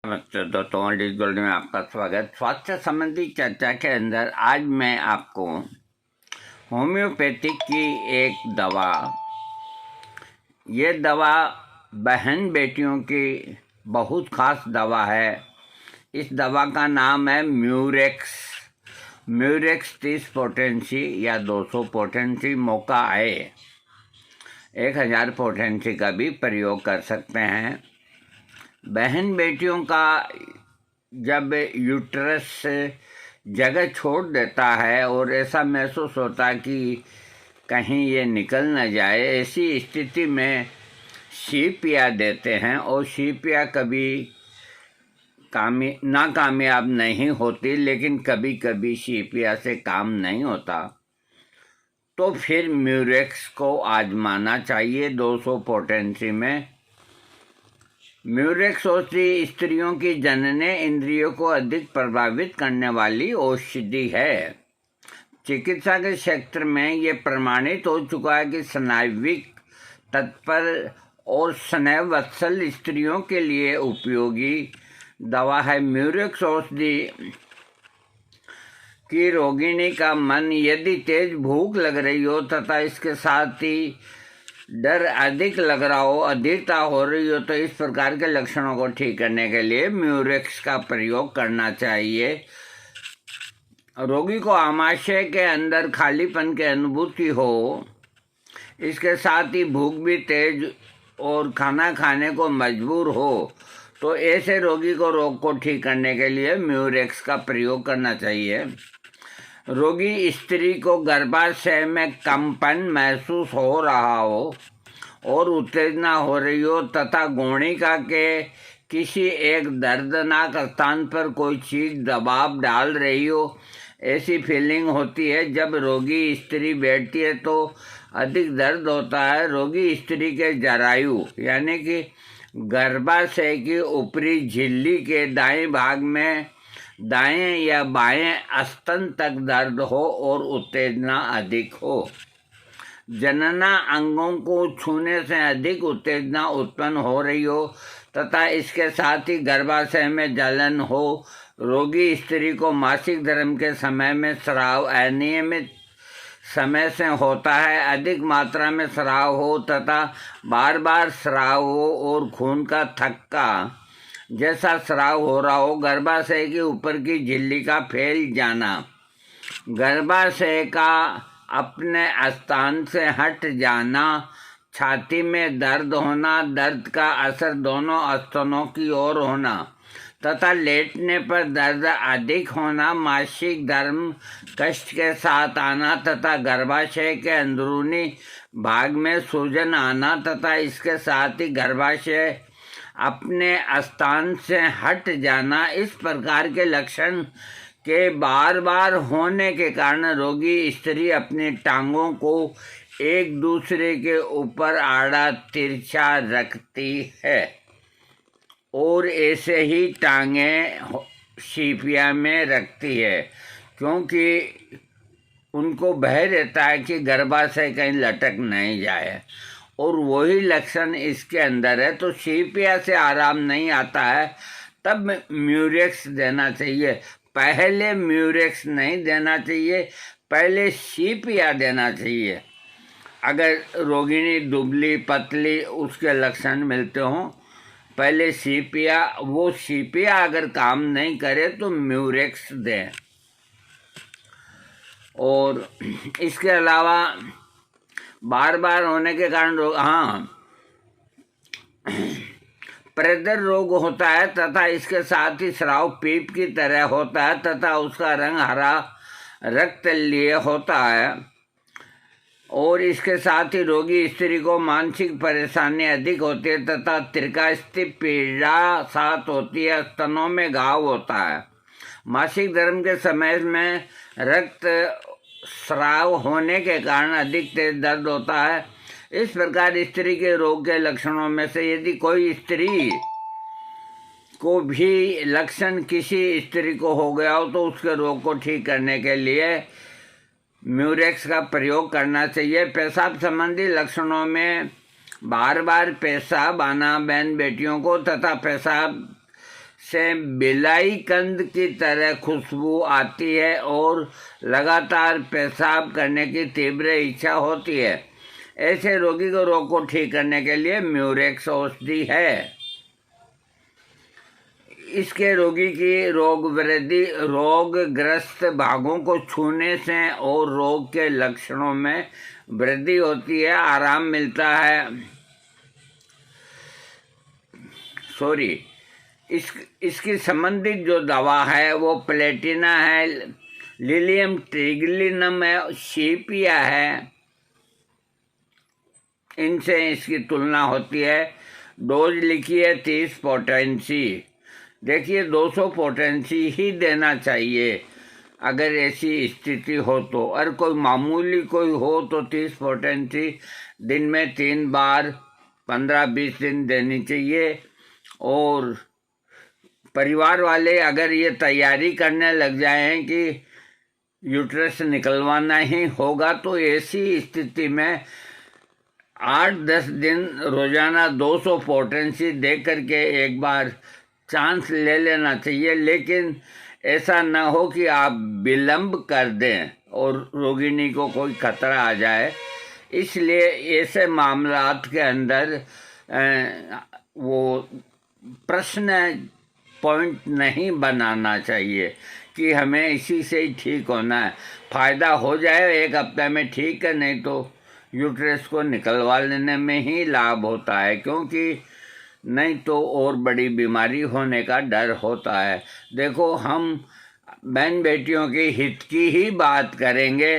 नमस्ते दोस्तों, dish gold में आपका स्वागत। स्वास्थ्य संबंधी चर्चा के अंदर आज मैं आपको होम्योपैथिक की एक दवा, ये दवा बहन बेटियों की बहुत ख़ास दवा है। इस दवा का नाम है म्यूरेक्स। 30 पोटेंसी या 200 पोटेंसी मौका आए 1000 पोटेंसी का भी प्रयोग कर सकते हैं। बहन बेटियों का जब यूट्रस जगह छोड़ देता है और ऐसा महसूस होता कि कहीं ये निकल न जाए, ऐसी स्थिति में शीपिया देते हैं और शीपिया कभी नाकामयाब नहीं होती, लेकिन कभी कभी शीपिया से काम नहीं होता, तो फिर म्यूरेक्स को आजमाना चाहिए 200 पोटेंसी में। म्यूरेक्स औषधि स्त्रियों की जनने इंद्रियों को अधिक प्रभावित करने वाली औषधि है। चिकित्सा के क्षेत्र में ये प्रमाणित हो चुका है कि स्नायुविक तत्पर और स्नेहवत्सल स्त्रियों के लिए उपयोगी दवा है। म्यूरेक्स औषधि की रोगिणी का मन यदि तेज भूख लग रही हो तथा इसके साथ ही डर अधिक लग रहा हो, अधीरता हो रही हो, तो इस प्रकार के लक्षणों को ठीक करने के लिए म्यूरेक्स का प्रयोग करना चाहिए। रोगी को आमाशय के अंदर खालीपन की अनुभूति हो, इसके साथ ही भूख भी तेज और खाना खाने को मजबूर हो, तो ऐसे रोगी को रोग को ठीक करने के लिए म्यूरेक्स का प्रयोग करना चाहिए। रोगी स्त्री को गर्भाशय में कंपन महसूस हो रहा हो और उत्तेजना हो रही हो तथा गोणिका के किसी एक दर्दनाक स्थान पर कोई चीज़ दबाव डाल रही हो, ऐसी फीलिंग होती है। जब रोगी स्त्री बैठती है तो अधिक दर्द होता है। रोगी स्त्री के जरायु यानी कि गर्भाशय की ऊपरी झिल्ली के दाएं भाग में दाएं या बाएं स्तन तक दर्द हो और उत्तेजना अधिक हो। जनना अंगों को छूने से अधिक उत्तेजना उत्पन्न हो रही हो तथा इसके साथ ही गर्भाशय में जलन हो। रोगी स्त्री को मासिक धर्म के समय में स्राव अनियमित समय से होता है, अधिक मात्रा में स्राव हो तथा बार बार स्राव हो और खून का थक्का जैसा स्राव हो रहा हो। गर्भाशय के ऊपर की झिल्ली का फैल जाना, गर्भाशय का अपने स्थान से हट जाना, छाती में दर्द होना, दर्द का असर दोनों स्तनों की ओर होना तथा लेटने पर दर्द अधिक होना, मासिक धर्म कष्ट के साथ आना तथा गर्भाशय के अंदरूनी भाग में सूजन आना तथा इसके साथ ही गर्भाशय अपने स्थान से हट जाना, इस प्रकार के लक्षण के बार बार होने के कारण रोगी स्त्री अपनी टांगों को एक दूसरे के ऊपर आड़ा तिरछा रखती है और ऐसे ही टांगें शीपिया में रखती है, क्योंकि उनको भय रहता है कि गर्भाशय कहीं लटक नहीं जाए, और वही लक्षण इसके अंदर है। तो शीपिया से आराम नहीं आता है, तब म्यूरेक्स देना चाहिए। पहले म्यूरेक्स नहीं देना चाहिए, पहले शीपिया देना चाहिए। अगर रोगिणी दुबली पतली उसके लक्षण मिलते हों, पहले शीपिया, वो शीपिया अगर काम नहीं करे तो म्यूरेक्स दें। और इसके अलावा बार बार होने के कारण प्रदर रोग होता है तथा इसके साथ ही स्राव पीप की तरह होता है तथा उसका रंग हरा रक्त लिए होता है, और इसके साथ ही रोगी स्त्री को मानसिक परेशानी अधिक होती है तथा त्रिकास्थिक पीड़ा साथ होती है, स्तनों में घाव होता है। मासिक धर्म के समय में रक्त स्राव होने के कारण अधिक तेज दर्द होता है। इस प्रकार स्त्री के रोग के लक्षणों में से यदि कोई स्त्री को भी लक्षण किसी स्त्री को हो गया हो तो उसके रोग को ठीक करने के लिए म्यूरेक्स का प्रयोग करना चाहिए। पेशाब संबंधी लक्षणों में बार बार पेशाब आना बहन बेटियों को तथा पेशाब से बिलाई कंद की तरह खुशबू आती है और लगातार पेशाब करने की तीव्र इच्छा होती है। ऐसे रोगी को रोग को ठीक करने के लिए म्यूरेक्स औषधि है। इसके रोगी की रोग वृद्धि रोगग्रस्त भागों को छूने से और रोग के लक्षणों में वृद्धि होती है, आराम मिलता है। इसकी संबंधित जो दवा है वो प्लेटिना है, लिलियम ट्रिगलिनम है, शीपिया है। इनसे इसकी तुलना होती है। डोज लिखी है 30 पोटेंसी। देखिए 200 पोटेंसी ही देना चाहिए अगर ऐसी स्थिति हो तो। और कोई मामूली कोई हो तो 30 पोटेंसी दिन में 3 बार 15-20 दिन देनी चाहिए। और परिवार वाले अगर ये तैयारी करने लग जाएं कि यूट्रस निकलवाना ही होगा तो ऐसी स्थिति में 8-10 दिन रोजाना 200 पोटेंसी दे करके एक बार चांस ले लेना चाहिए। लेकिन ऐसा न हो कि आप विलंब कर दें और रोगिणी को कोई खतरा आ जाए। इसलिए ऐसे मामलात के अंदर वो प्रश्न पॉइंट नहीं बनाना चाहिए कि हमें इसी से ही ठीक होना है। फ़ायदा हो जाए 1 हफ्ते में ठीक है, नहीं तो यूट्रस को निकलवा लेने में ही लाभ होता है, क्योंकि नहीं तो और बड़ी बीमारी होने का डर होता है। देखो, हम बहन बेटियों के हित की ही बात करेंगे,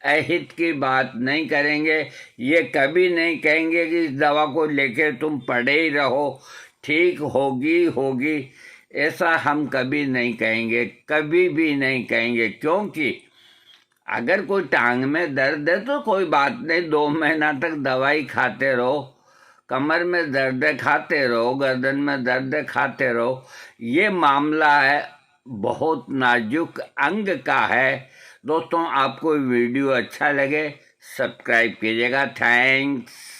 अहित की बात नहीं करेंगे। ये कभी नहीं कहेंगे कि इस दवा को लेकर तुम पड़े ही रहो, ठीक होगी, ऐसा हम कभी नहीं कहेंगे, कभी भी नहीं कहेंगे। क्योंकि अगर कोई टांग में दर्द है तो कोई बात नहीं, 2 महीना तक दवाई खाते रहो, कमर में दर्द है खाते रहो, गर्दन में दर्द है खाते रहो। ये मामला है बहुत नाजुक अंग का है। दोस्तों, आपको वीडियो अच्छा लगे सब्सक्राइब कीजिएगा। थैंक्स।